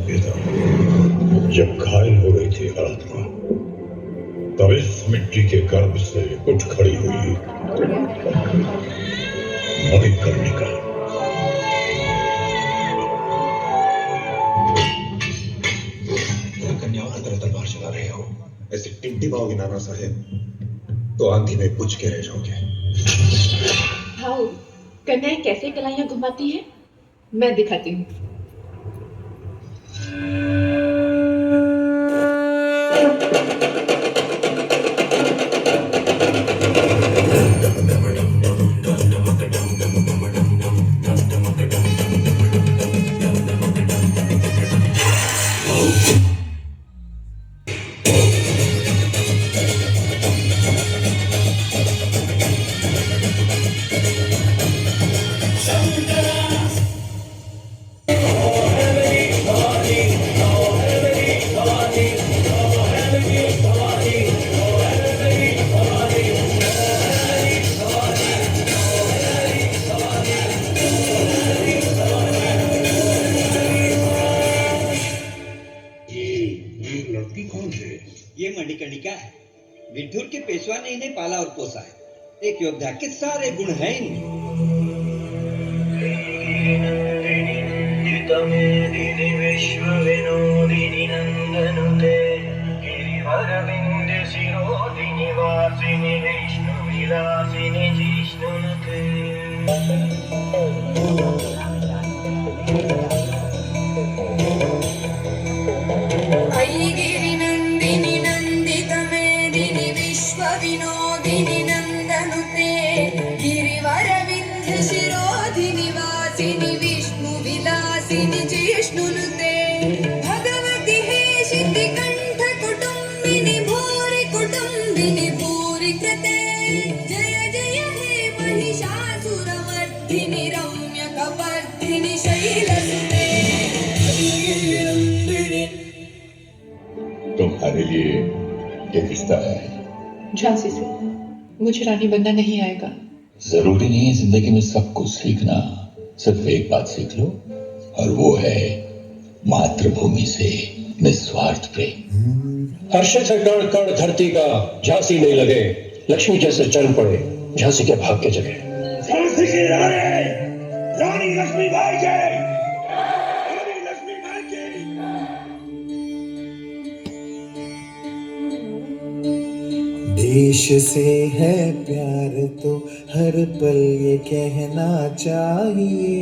पे था। जब घायल हो गई थी आत्मा, तब इस मिट्टी के गर्भ से उठ खड़ी हुई मणिकर्णिका। कन्याओं की तरह तलवार चला रहे हो, ऐसे टिमटिमाओगे नाना साहेब तो आंधी में बुझ के रह जाओगे। भाऊ, कन्याएं कैसे कलाइयां घुमाती हैं? मैं दिखाती हूँ। ये मणिकर्णिका है। विठुर के पेशवा ने इन्हें पाला और पोसा है। एक योद्धा के सारे गुण हैं इनमें। विनोदिनी नंदनुते गिरिवर विंध्य शिरोधिनि वासिनि विष्णु विलासिनि जिष्णुनुते भगवति हेशिति कंठ कुटुंबिनि भूरि कृते जय जय हे महिषासुरमर्दिनि रम्य कपर्दिनि शैलसुते। तुम्हारे लिए ये रिश्ता है झांसी से। मुझे रानी बनना नहीं आएगा। जरूरी नहीं है जिंदगी में सब कुछ सीखना, सिर्फ एक बात सीख लो और वो है मातृभूमि से निस्वार्थ प्रेम। हर्ष से कण कण धरती का झांसी नहीं लगे, लक्ष्मी जैसे चरण पड़े झांसी के भाग्य जगे। झांसी की रानी लक्ष्मीबाई के। देश से है प्यार तो हर पल ये कहना चाहिए,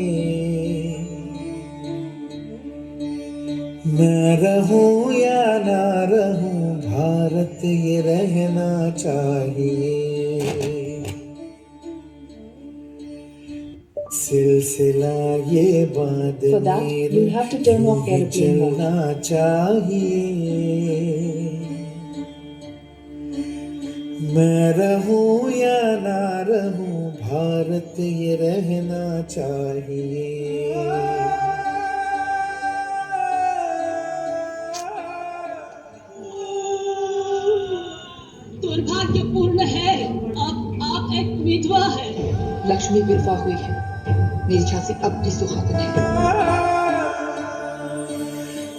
मैं रहूं या ना रहूं भारत ये रहना चाहिए। सिलसिला ये बात चलना चाहिए, मैं रहूं या ना रहूं भारत ये रहना चाहिए। दुर्भाग्यपूर्ण है आप एक विधवा है। लक्ष्मी विधवा हुई है, मेरी झांसी अब भी सुहागन है।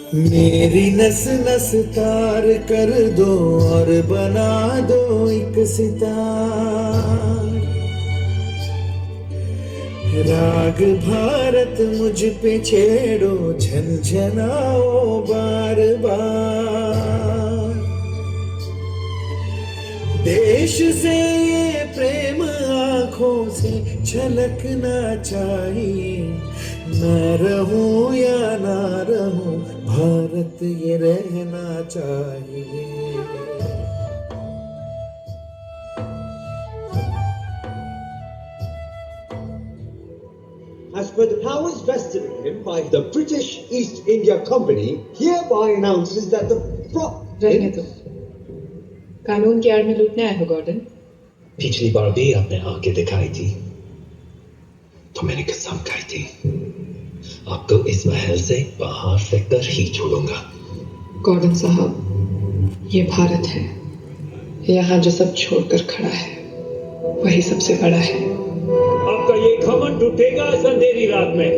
मेरी नस नस तार कर दो और बना दो एक सितार। राग भारत मुझ पे छेड़ो झनझनाओ बार बार। देश से ये प्रेम आँखों से झलकना चाहिए, मैं रहूं या ना रहूं भारत ये रहना चाहिए। As per the powers vested in him by the British East India Company, hereby announces that the रहने दो, कानून की आड़ में लूटने आए हो गॉर्डन। पिछली बार भी आपने आके दिखाई थी तो मैंने कसम खाई थी आपको इस महल से बाहर फेंककर ही छोड़ूंगा। गॉर्डन साहब, ये भारत है, यहाँ जो सब छोड़कर खड़ा है वही सबसे बड़ा है। आपका ये घमंड टूटेगा इस अंधेरी रात में।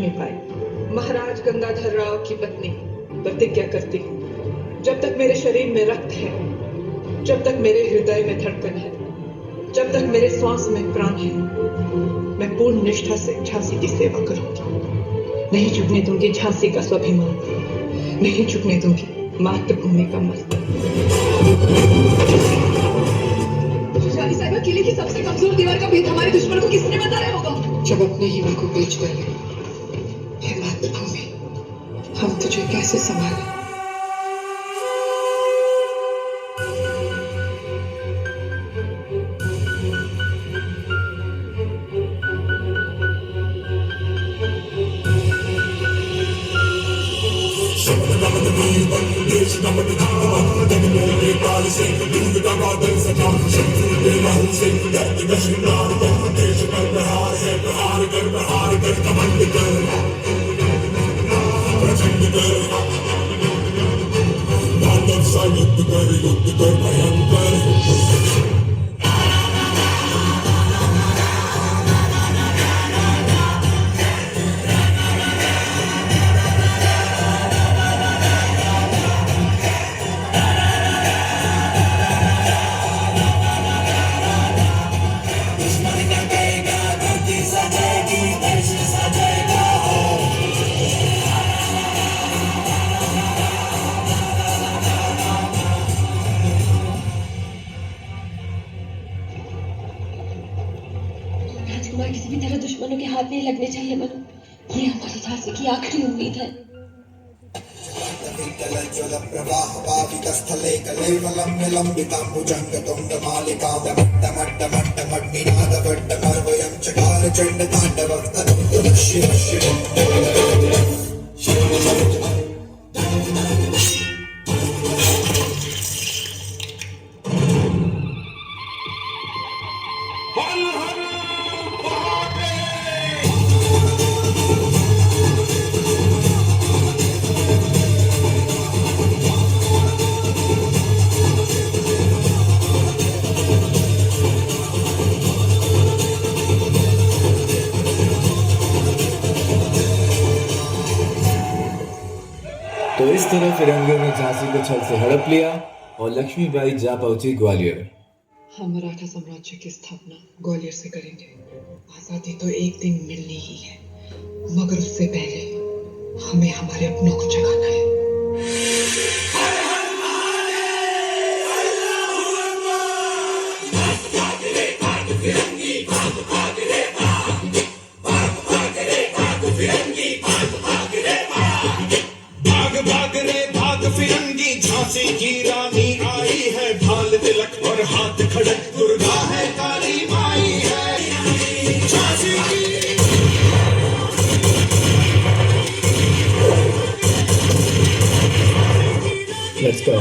लक्ष्मीबाई, महाराज गंगाधर राव की पत्नी, प्रतिज्ञा करती हूँ, जब तक मेरे शरीर में रक्त है, जब तक मेरे हृदय में धड़कन है, जब तक मेरे श्वास में प्राण है, मैं पूर्ण निष्ठा से झांसी की सेवा करूंगी। नहीं झुकने दूंगी झांसी का स्वाभिमान, नहीं झुकने दूंगी मातृभूमि का मस्तक। रानी साहिबा, किले की सबसे कमजोर दीवार का भेद हमारे दुश्मनों को किसने बताया होगा? जब अपने ही मन को बेच डाले, हे मातृभूमि, हम तुझे कैसे संभालें? राजकुमार किसी भी तरह दुश्मनों के हाथ नहीं लगने चाहिए मनु। ये हमारी झांसी की आखिरी उम्मीद है। तो इस तरह फिरंगियों ने झांसी को छल से हड़प लिया और लक्ष्मीबाई जा पहुंची ग्वालियर। हम मराठा साम्राज्य की स्थापना ग्वालियर से करेंगे। आजादी तो एक दिन मिलनी ही है, मगर उससे पहले हमें हमारे अपनों को जगाना है। फिरंगी झांसी की रानी आई है, ढाल तिलक और हाथ खड़क, दुर्गा है काली माई है झांसी की। Let's go.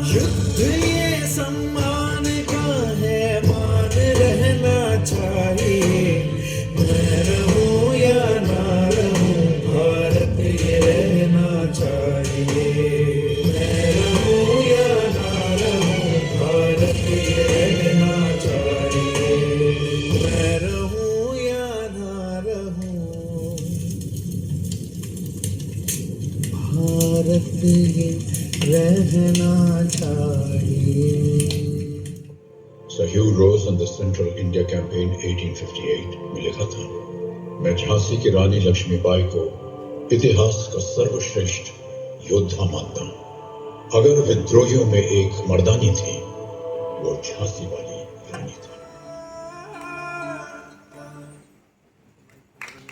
युद्ध ये सम्मान का है, मान रहना चाहिए। मैं रहूं या ना रहूं, भारत ये रहना चाहिए। मैं रहूं या ना रहूं, भारत ये रहना चाहिए। मैं रहूं या ना रहूं, भारत ये रहना चाहिए। Sir Hugh Rose on the Central India Campaign 1858 में लिखा था, मैं झांसी की रानी लक्ष्मीबाई को इतिहास का सर्वश्रेष्ठ योद्धा मानता हूं। अगर विद्रोहियों में एक मर्दानी थी, वो झांसी वाली